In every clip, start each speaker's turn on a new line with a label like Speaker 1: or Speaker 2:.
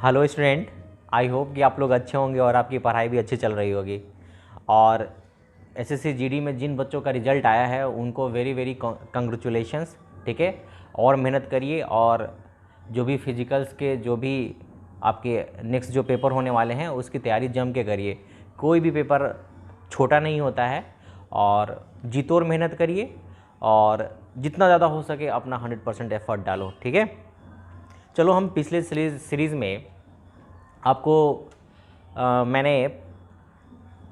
Speaker 1: Hello student, I hope कि आप लोग अच्छे होंगे और आपकी पढ़ाई भी अच्छी चल रही होगी। और एसएससी जीडी में जिन बच्चों का रिजल्ट आया है उनको वेरी वेरी कंग्रेचुलेशंस। ठीक है, और मेहनत करिए, और जो भी फिजिकल्स के जो भी आपके नेक्स्ट जो पेपर होने वाले हैं उसकी तैयारी जम के करिए। कोई भी पेपर छोटा नहीं होता है, और जी तोड़ मेहनत करिए और जितना ज़्यादा हो सके अपना 100% एफर्ट डालो। ठीक है, चलो हम पिछले सीरीज़ में आपको मैंने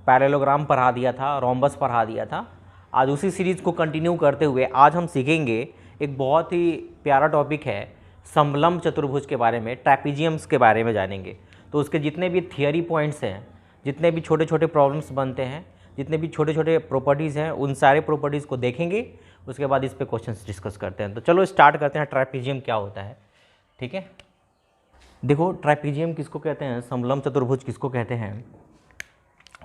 Speaker 1: पैरेललोग्राम पढ़ा दिया था, रोम्बस पढ़ा दिया था। आज उसी सीरीज़ को कंटिन्यू करते हुए आज हम सीखेंगे एक बहुत ही प्यारा टॉपिक है, समलंब चतुर्भुज के बारे में, ट्रैपीजियम्स के बारे में जानेंगे। तो उसके जितने भी थियरी पॉइंट्स हैं, जितने भी छोटे छोटे प्रॉब्लम्स बनते हैं, जितने भी छोटे छोटे प्रॉपर्टीज़ हैं, उन सारे प्रॉपर्टीज़ को देखेंगे। उसके बाद इस पर क्वेश्चंस डिस्कस करते हैं। तो चलो स्टार्ट करते हैं, ट्रैपीजियम क्या होता है। ठीक है, देखो ट्राइपीजियम किसको कहते हैं, समलंब चतुर्भुज किसको कहते हैं।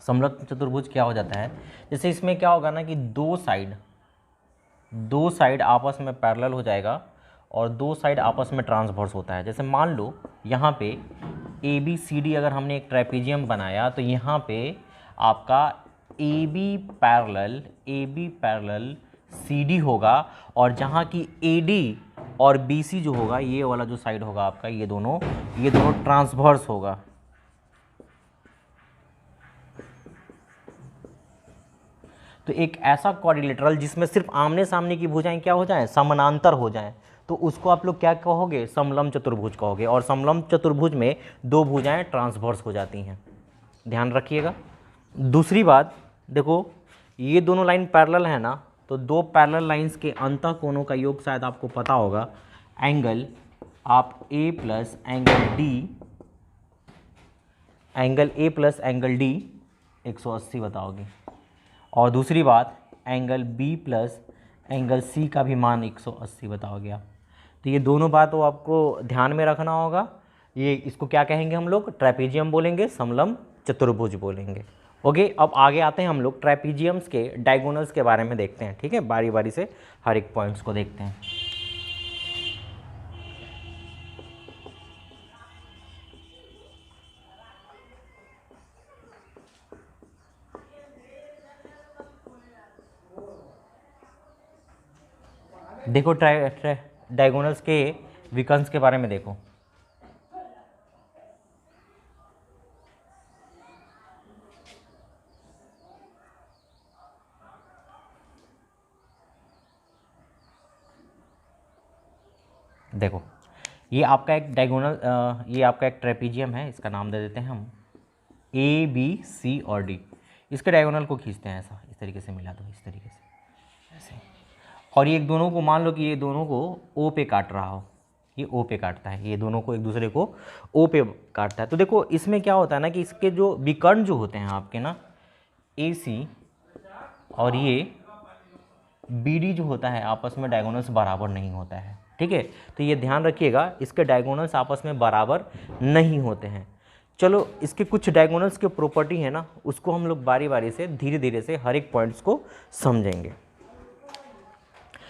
Speaker 1: समलंब चतुर्भुज क्या हो जाता है, जैसे इसमें क्या होगा ना कि दो साइड आपस में पैरेलल हो जाएगा और दो साइड आपस में ट्रांसवर्स होता है। जैसे मान लो यहाँ पे ए बी सी डी अगर हमने एक ट्राइपीजियम बनाया तो यहाँ पे आपका A B parallel C D होगा, और जहाँ की ए डी और बी सी जो होगा, ये वाला जो साइड होगा आपका, ये दोनों ट्रांसवर्स होगा। तो एक ऐसा क्वाड्रिलेटरल जिसमें सिर्फ आमने सामने की भुजाएं क्या हो जाएं, समानांतर हो जाएं, तो उसको आप लोग क्या कहोगे, समलंब चतुर्भुज कहोगे। और समलंब चतुर्भुज में दो भुजाएं ट्रांसवर्स हो जाती हैं, ध्यान रखिएगा। दूसरी बात देखो, ये दोनों लाइन पैरेलल है ना, तो दो पैरेलल लाइंस के अंतः कोणों का योग शायद आपको पता होगा, एंगल आप ए प्लस एंगल डी 180 बताओगे। और दूसरी बात, angle B plus angle C का भी मान 180 बताओगे आप। तो ये दोनों बातों आपको ध्यान में रखना होगा। ये इसको क्या कहेंगे हम लोग, ट्रैपीजियम बोलेंगे, समलंब चतुर्भुज बोलेंगे। ओके, अब आगे आते हैं हम लोग ट्रैपीजियम्स के डायगोनल्स के बारे में देखते हैं। ठीक है, बारी बारी से हर एक पॉइंट्स को देखते हैं। देखो डायगोनल्स के विकर्ण्स के बारे में देखो। देखो ये आपका एक डायगोनल, ये आपका एक ट्रेपीजियम है, इसका नाम दे देते हैं हम ए बी सी और डी। इसके डायगोनल को खींचते हैं, ऐसा इस तरीके से मिला दो, इस तरीके से ऐसे। और ये एक दोनों को मान लो कि ये दोनों को ओ पे काट रहा हो, ये ओ पे काटता है, ये दोनों को एक दूसरे को ओ पे काटता है। तो देखो इसमें क्या होता है ना कि इसके जो विकर्ण जो होते हैं आपके ना, ए सी और ये बी डी जो होता है, आपस में डायगोनल्स बराबर नहीं होता है। ठीक है, तो ये ध्यान रखिएगा, इसके डायगोनल्स आपस में बराबर नहीं होते हैं। चलो इसके कुछ डायगोनल्स के प्रॉपर्टी है ना, उसको हम लोग बारी बारी से धीरे धीरे से हर एक पॉइंट्स को समझेंगे।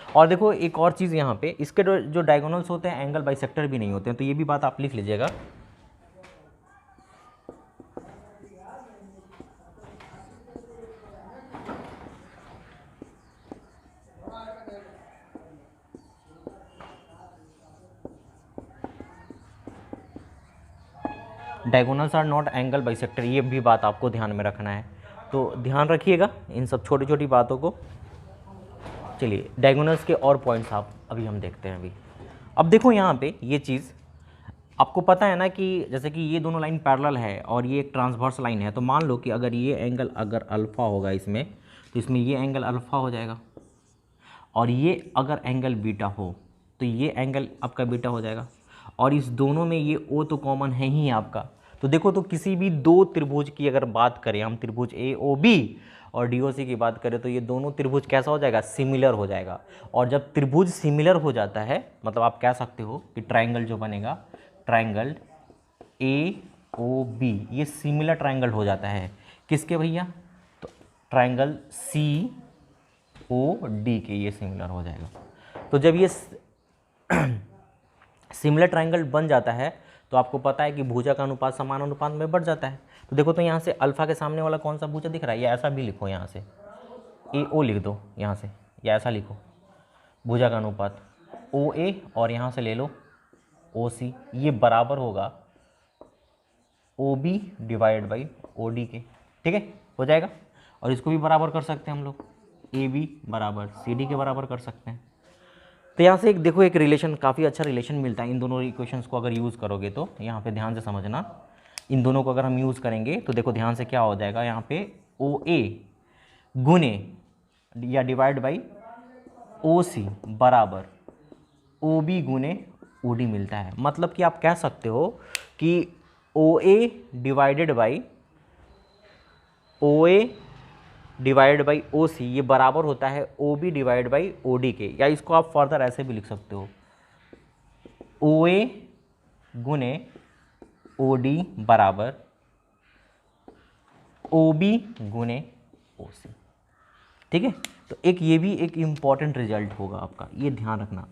Speaker 1: और देखो एक और चीज़ यहाँ पे, इसके जो डायगोनल्स होते हैं एंगल बाइसेक्टर भी नहीं होते हैं, तो ये भी बात आप लिख लीजिएगा। Diagonals are not angle bisector, ये भी बात आपको ध्यान में रखना है। तो ध्यान रखिएगा इन सब छोटी छोटी बातों को। चलिए डायगोनल्स के और पॉइंट्स आप अभी हम देखते हैं अभी। अब देखो यहाँ पे ये चीज़ आपको पता है ना कि जैसे कि ये दोनों लाइन पैरेलल है और ये एक ट्रांसवर्स लाइन है, तो मान लो कि अगर ये एंगल अगर अल्फ़ा होगा इसमें, तो इसमें ये एंगल अल्फ़ा हो जाएगा, और ये अगर एंगल बीटा हो तो ये एंगल आपका बीटा हो जाएगा, और इस दोनों में ये ओ तो कॉमन है ही आपका। तो देखो, तो किसी भी दो त्रिभुज की अगर बात करें हम, त्रिभुज ए ओ बी और डी ओ सी की बात करें, तो ये दोनों त्रिभुज कैसा हो जाएगा, सिमिलर हो जाएगा। और जब त्रिभुज सिमिलर हो जाता है, मतलब आप कह सकते हो कि ट्राइंगल जो बनेगा, ट्राइंगल ए ओ बी, ये सिमिलर ट्राइंगल हो जाता है किसके भैया, तो ट्राइंगल सी ओ डी के, ये सिमिलर हो जाएगा। तो जब ये सिमिलर ट्राइंगल बन जाता है तो आपको पता है कि भुजा का अनुपात समान अनुपात में बढ़ जाता है। तो देखो तो यहाँ से अल्फा के सामने वाला कौन सा भुजा दिख रहा है, या ऐसा भी लिखो, यहाँ से ए ओ लिख दो यहाँ से, या ऐसा लिखो भुजा का अनुपात ओ ए, और यहाँ से ले लो ओ सी, ये बराबर होगा O B divide by O D के। ठीक है, हो जाएगा। और इसको भी बराबर कर सकते हैं हम लोग, ए बी बराबर सी डी के बराबर कर सकते हैं। तो यहाँ से एक देखो एक रिलेशन, काफ़ी अच्छा रिलेशन मिलता है इन दोनों इक्वेशंस को अगर यूज़ करोगे तो। यहाँ पे ध्यान से समझना, इन दोनों को अगर हम यूज़ करेंगे तो देखो ध्यान से क्या हो जाएगा, यहाँ पे ओ ए गुने या डिवाइड बाई ओ सी बराबर ओ बी गुने ओ डी मिलता है। मतलब कि आप कह सकते हो कि O A divided by O A divide by O C ये बराबर होता है O B divide by O D के। या इसको आप फर्दर ऐसे भी लिख सकते हो, ओ ए गुने ओ डी बराबर ओ बी गुने ओ सी। ठीक है, तो एक ये भी एक इम्पॉर्टेंट रिजल्ट होगा आपका, ये ध्यान रखना।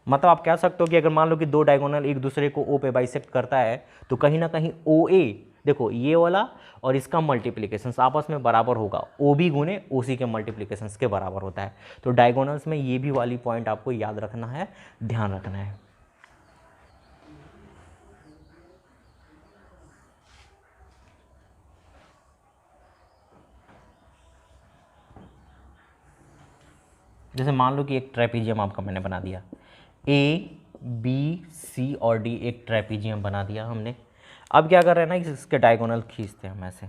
Speaker 1: मतलब आप कह सकते हो कि अगर मान लो कि दो डायगोनल एक दूसरे को ओ पे बाइसेक्ट करता है तो कहीं ना कहीं ओ ए, देखो ये वाला और इसका मल्टीप्लिकेशंस आपस में बराबर होगा, ओ बी गुने ओ सी के मल्टीप्लिकेशंस के बराबर होता है। तो डायगोनल्स में ये भी वाली पॉइंट आपको याद रखना है, ध्यान रखना है। जैसे मान लो कि एक ट्रेपीजियम आपका मैंने बना दिया, ए बी सी और डी एक ट्रेपीजियम बना दिया हमने। अब क्या कर रहे हैं ना, इसके डायगोनल खींचते हैं हम ऐसे।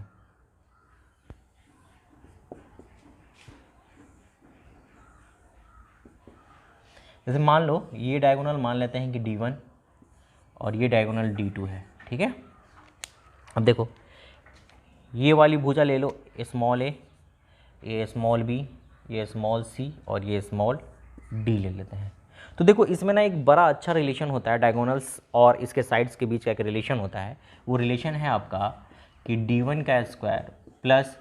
Speaker 1: जैसे मान लो ये डायगोनल मान लेते हैं कि D1 और ये डायगोनल D2 है। ठीक है, अब देखो ये वाली भुजा ले लो, स्मॉल ए, ये स्मॉल बी, ये स्मॉल सी और ये स्मॉल डी ले लेते हैं। तो देखो इसमें ना एक बड़ा अच्छा रिलेशन होता है डायगोनल्स और इसके साइड्स के बीच का एक रिलेशन होता है। वो रिलेशन है आपका कि D1 का स्क्वायर प्लस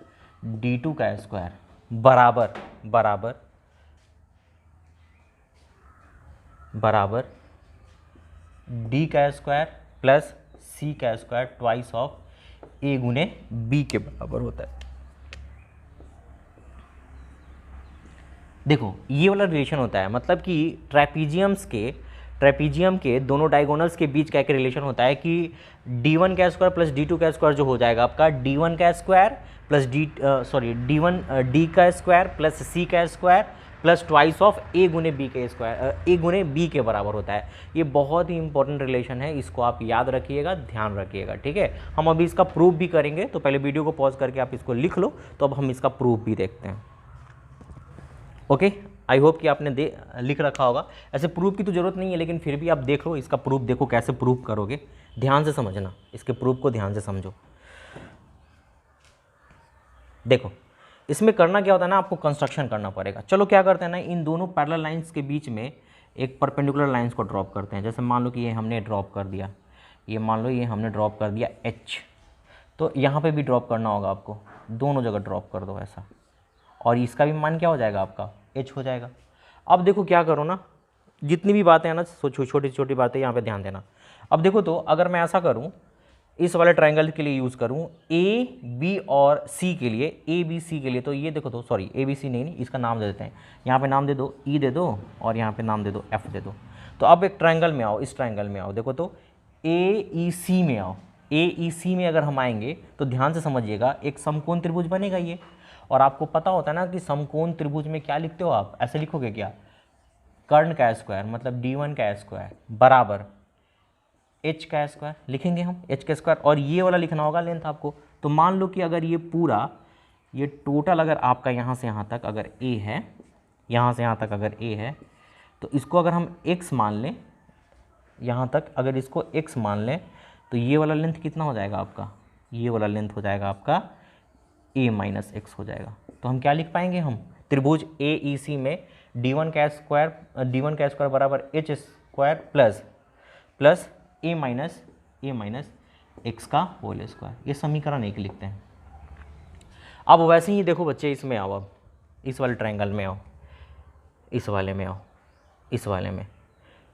Speaker 1: D2 का स्क्वायर बराबर बराबर बराबर D का स्क्वायर प्लस C का स्क्वायर ट्वाइस ऑफ A गुने B के बराबर होता है। देखो ये वाला रिलेशन होता है, मतलब कि ट्रेपीजियम के दोनों डायगोनल्स के बीच का एक रिलेशन होता है कि D1 का स्क्वायर प्लस D2 का स्क्वायर जो हो जाएगा आपका D1 का स्क्वायर प्लस D का स्क्वायर प्लस C का square plus twice of A गुने B के स्क्वायर, A गुने B के बराबर होता है। ये बहुत ही इंपॉर्टेंट रिलेशन है, इसको आप याद रखिएगा, ध्यान रखिएगा। ठीक है, हम अभी इसका प्रूफ भी करेंगे, तो पहले वीडियो को पॉज करके आप इसको लिख लो, तो अब हम इसका प्रूफ भी देखते हैं। ओके, आई होप कि आपने लिख रखा होगा। ऐसे प्रूफ की तो ज़रूरत नहीं है, लेकिन फिर भी आप देख लो इसका प्रूफ, देखो कैसे प्रूफ करोगे, ध्यान से समझना, इसके प्रूफ को ध्यान से समझो। देखो इसमें करना क्या होता है ना, आपको कंस्ट्रक्शन करना पड़ेगा। चलो क्या करते हैं ना, इन दोनों पैरेलल लाइंस के बीच में एक परपेंडिकुलर लाइंस को ड्रॉप करते हैं। जैसे मान लो कि ये हमने ड्रॉप कर दिया, ये मान लो ये हमने ड्रॉप कर दिया H, तो यहाँ पे भी ड्रॉप करना होगा आपको, दोनों जगह ड्रॉप कर दो ऐसा, और इसका भी मान क्या हो जाएगा आपका H हो जाएगा। अब देखो क्या करो ना, जितनी भी बातें हैं ना, छोटी छोटी बातें यहाँ पे ध्यान देना। अब देखो तो अगर मैं ऐसा करूँ, इस वाले ट्रायंगल के लिए यूज़ करूँ ए बी और सी के लिए, ए बी सी के लिए, तो ये देखो तो सॉरी ए बी सी नहीं, इसका नाम दे देते हैं। यहाँ पे नाम दे दो ई दे दो, और यहाँ पे नाम दे दो एफ दे दो। तो अब एक ट्रायंगल में आओ, इस ट्रायंगल में आओ, देखो तो ए ई सी में आओ। ए ई सी में अगर हम आएंगे तो ध्यान से समझिएगा, एक समकोण त्रिभुज बनेगा ये। और आपको पता होता है ना कि समकोण त्रिभुज में क्या लिखते हो आप, ऐसे लिखोगे क्या, कर्ण का स्क्वायर मतलब D1 का स्क्वायर बराबर H का स्क्वायर लिखेंगे हम, H का स्क्वायर, और ये वाला लिखना होगा लेंथ आपको। तो मान लो कि अगर ये पूरा, ये टोटल अगर आपका यहाँ से यहाँ तक अगर A है, यहाँ से यहाँ तक अगर A है, तो इसको अगर हम x मान लें, यहाँ तक अगर इसको x मान लें, तो ये वाला लेंथ कितना हो जाएगा आपका, ये वाला लेंथ हो जाएगा आपका a माइनस एक्स हो जाएगा। तो हम क्या लिख पाएंगे, हम त्रिभुज AEC में D1 का स्क्वायर बराबर H square plus a minus x का होल स्क्वायर, ये समीकरण एक लिखते हैं। अब वैसे ही देखो बच्चे, इसमें आओ, अब इस वाले ट्रायंगल में आओ, इस वाले में आओ, इस वाले में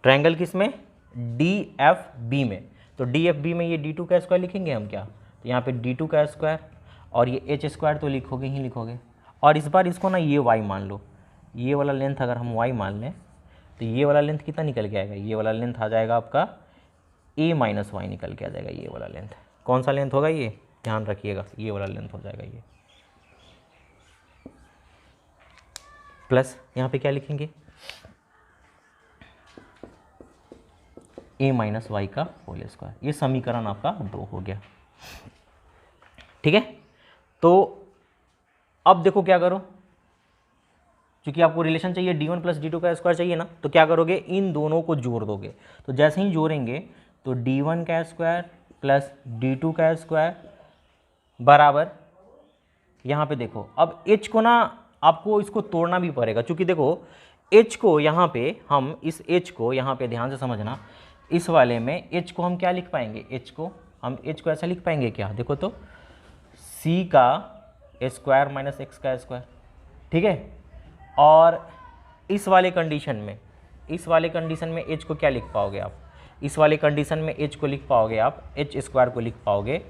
Speaker 1: ट्रायंगल किस में, DFB में। तो डी एफ बी में ये डी टू का स्क्वायर लिखेंगे हम क्या, तो यहाँ पे डी टू का स्क्वायर और ये एच स्क्वायर तो लिखोगे ही लिखोगे। और इस बार इसको ना ये वाई मान लो, ये वाला लेंथ अगर हम वाई मान लें तो ये वाला लेंथ कितना निकल के आएगा, ये वाला लेंथ आ जाएगा आपका ए माइनस वाई निकल के आ जाएगा। ये वाला लेंथ कौन सा लेंथ होगा, ये ध्यान रखिएगा, ये वाला लेंथ हो जाएगा ये। प्लस यहाँ पे क्या लिखेंगे, ए माइनस वाई का होल स्क्वायर। ये समीकरण आपका 2 हो गया। ठीक है, तो अब देखो क्या करो, क्योंकि आपको रिलेशन चाहिए d1 प्लस d2 का स्क्वायर चाहिए ना, तो क्या करोगे, इन दोनों को जोड़ दोगे। तो जैसे ही जोड़ेंगे तो d1 का स्क्वायर प्लस d2 का स्क्वायर बराबर, यहाँ पे देखो अब h को ना आपको इसको तोड़ना भी पड़ेगा, क्योंकि देखो h को यहाँ पे हम इस h को यहाँ पे ध्यान से समझना, इस वाले में h को हम क्या लिख पाएंगे, h को ऐसा लिख पाएंगे क्या, देखो तो c का स्क्वायर माइनस x का स्क्वायर। ठीक है, और इस वाले कंडीशन में h को क्या लिख पाओगे आप, इस वाले कंडीशन में h को लिख पाओगे आप, h स्क्वायर को लिख पाओगे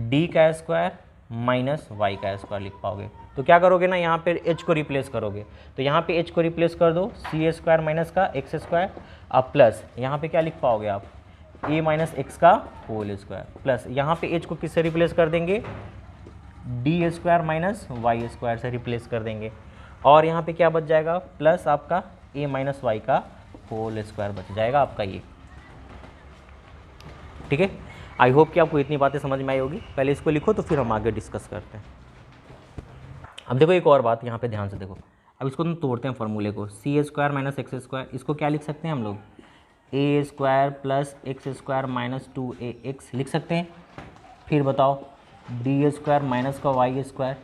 Speaker 1: d का स्क्वायर माइनस y का स्क्वायर लिख पाओगे। तो क्या करोगे ना, यहाँ पे h को रिप्लेस करोगे, तो यहाँ पे h को रिप्लेस कर दो, c स्क्वायर माइनस का x स्क्वायर, अब प्लस यहाँ पे क्या लिख पाओगे आप, a माइनस x का होल स्क्वायर, प्लस यहाँ पे h को किससे रिप्लेस कर देंगे, D square minus Y square से रिप्लेस कर देंगे, और यहाँ पे क्या बच जाएगा, प्लस आपका a माइनस वाई का होल स्क्वायर बच जाएगा आपका ये। ठीक है, आई होप कि आपको इतनी बातें समझ में आई होगी। पहले इसको लिखो तो फिर हम आगे डिस्कस करते हैं। अब देखो एक और बात, यहाँ पे ध्यान से देखो, अब इसको हम तोड़ते हैं फॉर्मूले को, C square minus X square, इसको क्या लिख सकते हैं हम लोग, A square plus X square minus 2ax लिख सकते हैं। फिर बताओ डी स्क्वायर माइनस का Y square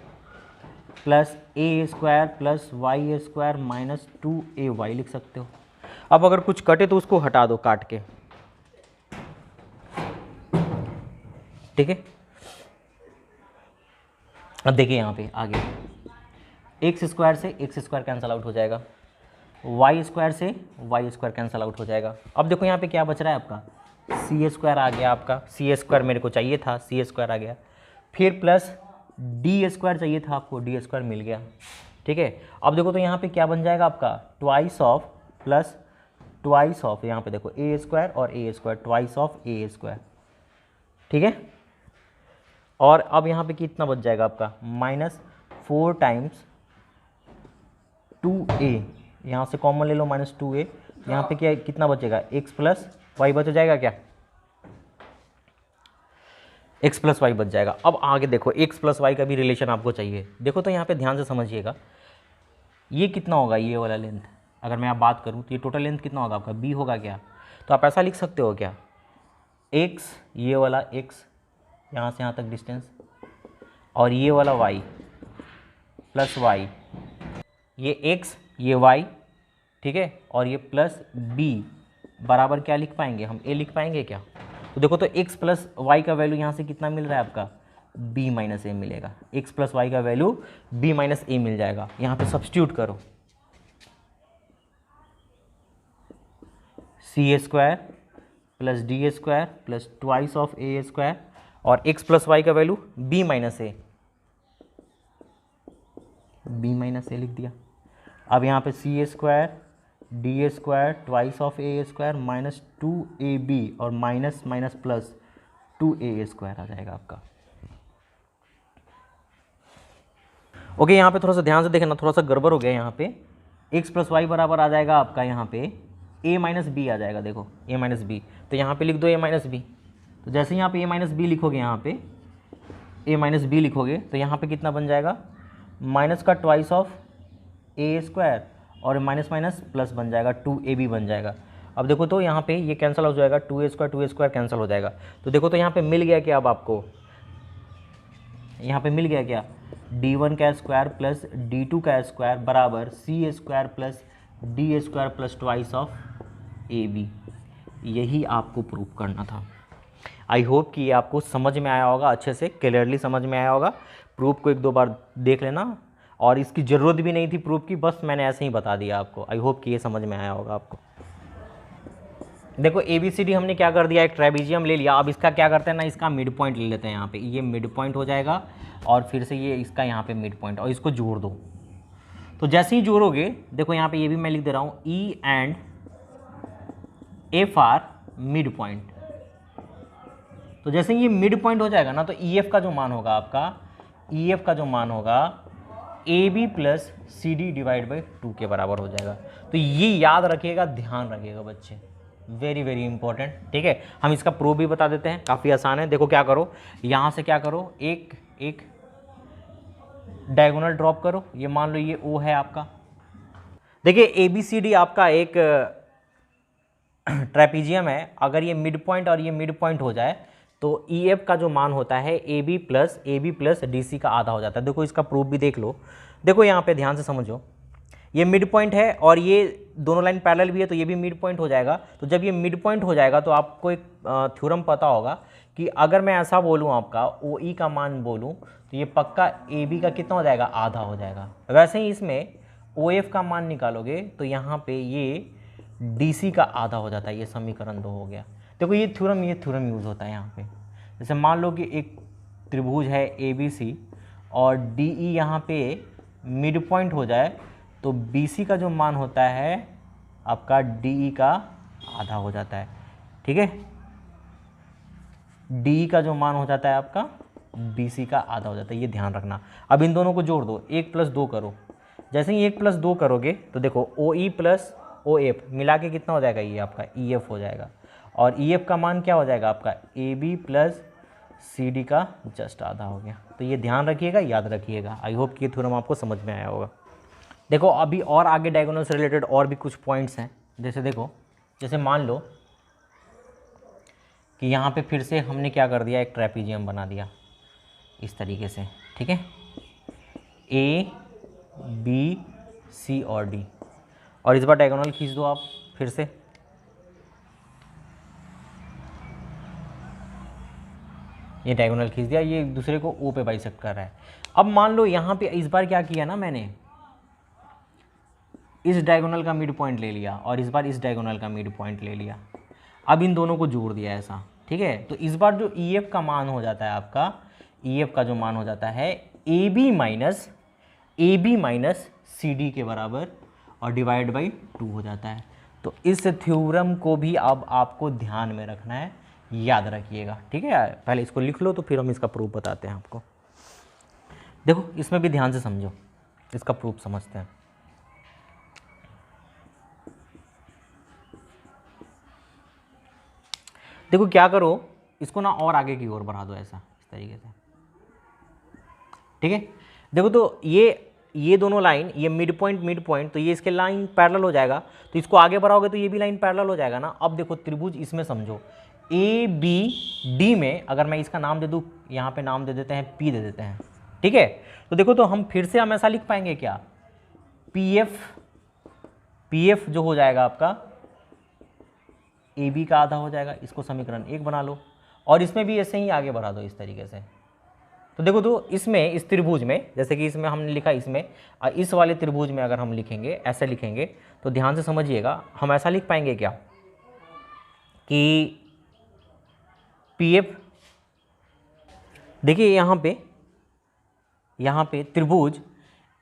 Speaker 1: plus A square plus Y square minus 2ay लिख सकते हो। अब अगर कुछ कटे तो उसको हटा दो काट के। ठीक है, अब देखिए यहाँ पे आगे एक्स स्क्वायर से एक्स स्क्वायर कैंसिल आउट हो जाएगा, वाई स्क्वायर से वाई स्क्वायर कैंसिल आउट हो जाएगा। अब देखो यहाँ पे क्या बच रहा है आपका, सी स्क्वायर आ गया आपका, सी स्क्वायर मेरे को चाहिए था, सी स्क्वायर आ गया, फिर प्लस डी स्क्वायर चाहिए था आपको, डी स्क्वायर मिल गया। ठीक है, अब देखो तो यहाँ पे क्या बन जाएगा आपका, twice of plus twice of, यहाँ पे देखो ए स्क्वायर और A square, twice of A square. ठीक है, और अब यहाँ पे कितना बच जाएगा आपका, माइनस 4 टाइम्स 2a, यहाँ से कॉमन ले लो माइनस 2a, यहाँ पे क्या कितना बचेगा, x प्लस वाई बच जाएगा क्या, x प्लस वाई बच जाएगा। अब आगे देखो x प्लस वाई का भी रिलेशन आपको चाहिए। देखो तो यहाँ पे ध्यान से समझिएगा, ये कितना होगा, ये वाला लेंथ अगर मैं आप बात करूँ तो ये टोटल लेंथ कितना होगा आपका, b होगा क्या, तो आप ऐसा लिख सकते हो क्या, x ये वाला x यहाँ से यहाँ तक डिस्टेंस, और ये वाला y प्लस y, ये x ये y, ठीक है, और ये प्लस b बराबर क्या लिख पाएंगे हम, a लिख पाएंगे क्या। तो देखो तो x प्लस वाई का वैल्यू यहाँ से कितना मिल रहा है आपका, b माइनस ए मिलेगा, x प्लस वाई का वैल्यू b माइनस ए मिल जाएगा। यहाँ पे सब्स्टिट्यूट करो, C square plus D square plus twice of A square, और x प्लस वाई का वैल्यू b माइनस ए, लिख दिया। अब यहाँ पे C square D square twice of A square minus 2ab और minus minus plus 2a square आ जाएगा आपका। ओके, यहाँ पे थोड़ा सा ध्यान से देखना, थोड़ा सा गड़बड़ हो गया। यहाँ पे x प्लस वाई बराबर आ जाएगा आपका, यहाँ पे a माइनस बी आ जाएगा। देखो a माइनस बी, तो यहाँ पे लिख दो a माइनस बी। तो जैसे ही यहाँ पे a माइनस बी लिखोगे, यहाँ पे a माइनस बी लिखोगे तो यहाँ पे कितना बन जाएगा, माइनस का ट्वाइस ऑफ ए स्क्वायर और माइनस माइनस प्लस बन जाएगा, 2ab बन जाएगा। अब देखो तो यहाँ पे ये कैंसिल हो जाएगा, 2a स्क्वायर कैंसिल हो जाएगा। तो देखो तो यहाँ पे मिल गया क्या, अब आपको यहाँ पे मिल गया क्या, d1 का स्क्वायर प्लस d2 का स्क्वायर बराबर C square plus D square plus twice of ab। यही आपको प्रूव करना था। आई होप कि ये आपको समझ में आया होगा, अच्छे से क्लियरली समझ में आया होगा। प्रूफ को 1-2 बार देख लेना, और इसकी ज़रूरत भी नहीं थी प्रूफ की, बस मैंने ऐसे ही बता दिया आपको। आई होप कि ये समझ में आया होगा आपको। देखो ए बी सी डी हमने क्या कर दिया, एक ट्रेपेजियम ले लिया। अब इसका क्या करते हैं ना, इसका मिड पॉइंट ले लेते हैं यहाँ पे, ये मिड पॉइंट हो जाएगा और फिर से ये इसका यहाँ पे मिड पॉइंट, और इसको जोड़ दो। तो जैसे ही जोड़ोगे, देखो यहाँ पे ये भी मैं लिख दे रहा हूँ, E and F R mid point. तो जैसे ये मिड पॉइंट हो जाएगा ना, तो ई एफ का जो मान होगा आपका, ई एफ का जो मान होगा A B plus C D divide by 2 के बराबर हो जाएगा। तो ये याद रखिएगा, ध्यान रखिएगा बच्चे, वेरी वेरी इंपॉर्टेंट। ठीक है, हम इसका प्रूफ भी बता देते हैं, काफ़ी आसान है। देखो क्या करो, यहाँ से क्या करो, एक डायगोनल ड्रॉप करो। ये मान लो ये ओ है आपका। देखिए ए बी सी डी आपका एक ट्रेपेजियम है। अगर ये मिड पॉइंट और ये मिड पॉइंट हो जाए तो ई एफ का जो मान होता है A B plus D C का आधा हो जाता है। देखो इसका प्रूफ भी देख लो। देखो यहाँ पे ध्यान से समझो, ये मिड पॉइंट है और ये दोनों लाइन पैरेलल भी है, तो ये भी मिड पॉइंट हो जाएगा। तो जब ये मिड पॉइंट हो जाएगा तो आपको एक थ्योरम पता होगा कि अगर मैं ऐसा बोलूँ, आपका ओ ई का मान बोलूँ, तो ये पक्का ए बी का कितना हो जाएगा, आधा हो जाएगा। वैसे ही इसमें ओ एफ का मान निकालोगे तो यहाँ पे ये डी सी का आधा हो जाता है। ये समीकरण 2 हो गया। देखो ये थ्योरम यूज़ होता है यहाँ पे। जैसे मान लो कि एक त्रिभुज है ए बी सी और डी ई यहाँ पे मिड पॉइंट हो जाए, तो बी सी का जो मान होता है आपका डी ई का आधा हो जाता है। ठीक है, डी ई का जो मान हो जाता है आपका बी सी का आधा हो जाता है, ये ध्यान रखना। अब इन दोनों को जोड़ दो, 1 + 2 करो। जैसे ही 1 + 2 करोगे तो देखो ओ ई प्लस ओ एफ मिला के कितना हो जाएगा, ये आपका ई एफ हो जाएगा। और ई एफ का मान क्या हो जाएगा आपका, A B plus C D का जस्ट आधा हो गया। तो ये ध्यान रखिएगा, याद रखिएगा। आई होप कि ये थ्योरम आपको समझ में आया होगा। देखो अभी और आगे डायगोनल से रिलेटेड और भी कुछ पॉइंट्स हैं। जैसे देखो, जैसे मान लो कि यहाँ पे फिर से हमने क्या कर दिया, एक ट्रेपेजियम बना दिया इस तरीके से। ठीक है, ए बी सी और डी, और इस बार डायगोनल खींच दो आप फिर से। ये डायगोनल खींच दिया, ये एक दूसरे को ओ पे बाइसेक्ट कर रहा है। अब मान लो यहाँ पे इस बार क्या किया ना, मैंने इस डायगोनल का मिड पॉइंट ले लिया और इस बार इस डायगोनल का मिड पॉइंट ले लिया। अब इन दोनों को जोड़ दिया ऐसा। ठीक है, तो इस बार जो ई एफ का मान हो जाता है आपका, ई एफ का जो मान हो जाता है A B minus C D के बराबर और डिवाइड बाई 2 हो जाता है। तो इस थ्योरम को भी अब आपको ध्यान में रखना है, याद रखिएगा। ठीक है, पहले इसको लिख लो तो फिर हम इसका प्रूफ बताते हैं आपको। देखो इसमें भी ध्यान से समझो, इसका प्रूफ समझते हैं। देखो क्या करो, इसको ना और आगे की ओर बढ़ा दो ऐसा, इस तरीके से। ठीक है, देखो तो ये दोनों लाइन, ये मिड पॉइंट, तो ये इसके लाइन पैरेलल हो जाएगा। तो इसको आगे बढ़ाओगे तो ये भी लाइन पैरेलल हो जाएगा ना। अब देखो त्रिभुज इसमें समझो, ए बी डी में अगर मैं इसका नाम दे दूँ, यहाँ पे नाम दे देते हैं, पी दे देते हैं। ठीक है, तो देखो तो हम फिर से हम ऐसा लिख पाएंगे क्या, पी एफ जो हो जाएगा आपका ए बी का आधा हो जाएगा। इसको समीकरण 1 बना लो और इसमें भी ऐसे ही आगे बढ़ा दो इस तरीके से। तो देखो तो इसमें, इस त्रिभुज में, जैसे कि इसमें हमने लिखा इसमें, इस वाले त्रिभुज में अगर हम लिखेंगे, ऐसे लिखेंगे, तो ध्यान से समझिएगा, हम ऐसा लिख पाएंगे क्या कि पी एफ, देखिए यहाँ पे त्रिभुज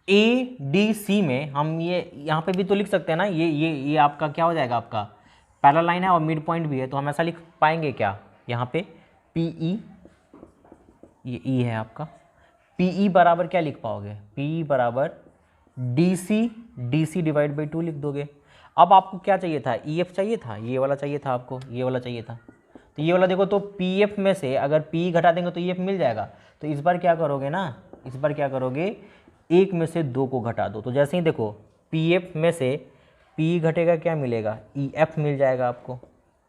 Speaker 1: ए डी सी में हम ये यहाँ पे भी तो लिख सकते हैं ना, ये आपका क्या हो जाएगा, आपका पैरेलल लाइन है और मिड पॉइंट भी है। तो हम ऐसा लिख पाएंगे क्या, यहाँ पे पी ई, ये ई है आपका, पी ई बराबर क्या लिख पाओगे, पी ई बराबर डी सी डिवाइड बाई 2 लिख दोगे। अब आपको क्या चाहिए था, ई एफ चाहिए था, ये वाला चाहिए था आपको, ये वाला चाहिए था। तो ये वाला देखो, तो पी एफ में से अगर पी घटा देंगे तो ई एफ मिल जाएगा। तो इस बार क्या करोगे ना, इस बार क्या करोगे, 1 में से 2 को घटा दो। तो जैसे ही देखो पी एफ में से पी घटेगा, क्या मिलेगा, ई एफ मिल जाएगा आपको।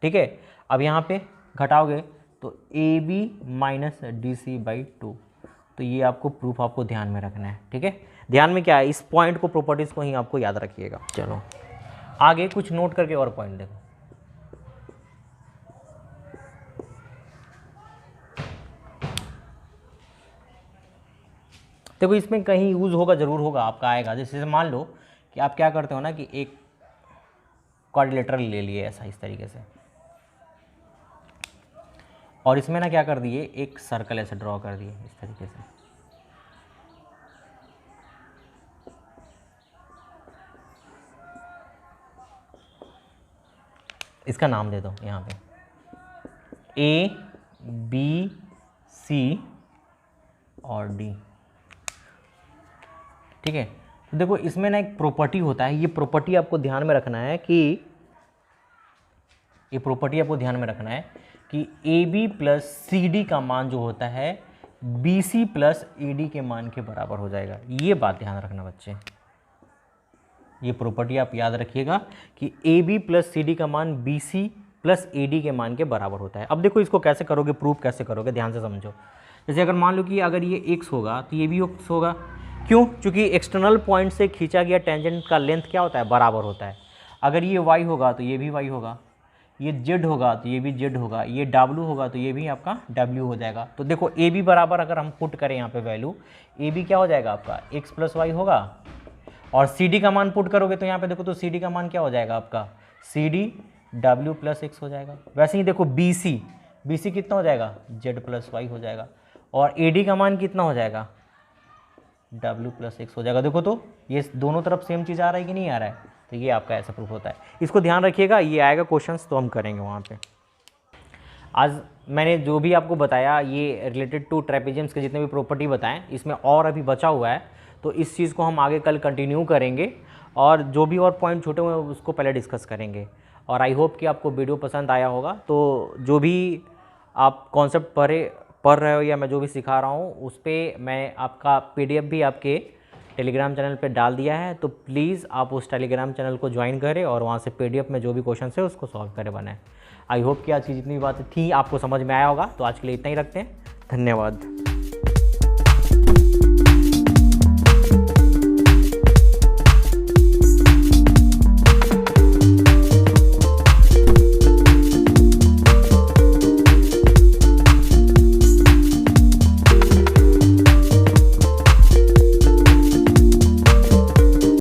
Speaker 1: ठीक है, अब यहाँ पे घटाओगे तो A B minus D C by 2। तो ये आपको प्रूफ आपको ध्यान में रखना है। ठीक है, ध्यान में क्या है, इस पॉइंट को, प्रॉपर्टीज़ को ही आपको याद रखिएगा। चलो आगे कुछ नोट करके और पॉइंट देखो। देखो इसमें कहीं यूज़ होगा, ज़रूर होगा, आपका आएगा। जैसे मान लो कि आप क्या करते हो ना कि एक क्वाड्रिलेटरल ले लिए ऐसा, इस तरीके से। और इसमें ना क्या कर दिए, एक सर्कल ऐसे ड्रॉ कर दिए इस तरीके से। इसका नाम दे दो यहाँ पे A B C और D, ठीक है। तो देखो इसमें ना एक प्रॉपर्टी होता है, ये प्रॉपर्टी आपको ध्यान में रखना है कि AB प्लस CD का मान जो होता है BC प्लस AD के मान के बराबर हो जाएगा। ये बात ध्यान रखना बच्चे, ये प्रॉपर्टी आप याद रखिएगा कि AB प्लस CD का मान BC प्लस AD के मान के बराबर होता है। अब देखो इसको कैसे करोगे, प्रूफ कैसे करोगे, ध्यान से समझो। जैसे अगर मान लो कि अगर ये x होगा तो ये भी x होगा, क्यों? क्योंकि एक्सटर्नल पॉइंट से खींचा गया टेंजेंट का लेंथ क्या होता है, बराबर होता है। अगर ये y होगा तो ये भी y होगा, ये z होगा तो ये भी z होगा, ये w होगा तो ये भी आपका w हो जाएगा। तो देखो AB बराबर अगर हम पुट करें यहाँ पे वैल्यू, AB क्या हो जाएगा आपका x प्लस वाई होगा, और CD का मान पुट करोगे तो यहाँ पे देखो तो CD का मान क्या हो जाएगा आपका CD W प्लस x हो जाएगा। वैसे ही देखो BC कितना हो जाएगा, Z प्लस वाई हो जाएगा, और AD का मान कितना हो जाएगा, W प्लस x हो जाएगा। देखो तो ये दोनों तरफ सेम चीज़ आ रहा है कि नहीं आ रहा है, तो ये आपका ऐसा प्रूफ होता है। इसको ध्यान रखिएगा, ये आएगा क्वेश्चंस तो हम करेंगे वहाँ पे। आज मैंने जो भी आपको बताया ये रिलेटेड टू ट्रेपेजियम्स के जितने भी प्रॉपर्टी बताएं, इसमें और अभी बचा हुआ है, तो इस चीज़ को हम आगे कल कंटिन्यू करेंगे, और जो भी और पॉइंट छोटे हुए हैं उसको पहले डिस्कस करेंगे। और आई होप कि आपको वीडियो पसंद आया होगा। तो जो भी आप कॉन्सेप्ट पढ़ रहे हो या मैं जो भी सिखा रहा हूँ उस पर मैं आपका PDF भी आपके टेलीग्राम चैनल पे डाल दिया है, तो प्लीज़ आप उस टेलीग्राम चैनल को ज्वाइन करें और वहाँ से PDF में जो भी क्वेश्चन है उसको सॉल्व करें बनाएं। आई होप कि आज की जितनी भी बातें थी आपको समझ में आया होगा। तो आज के लिए इतना ही रखते हैं, धन्यवाद।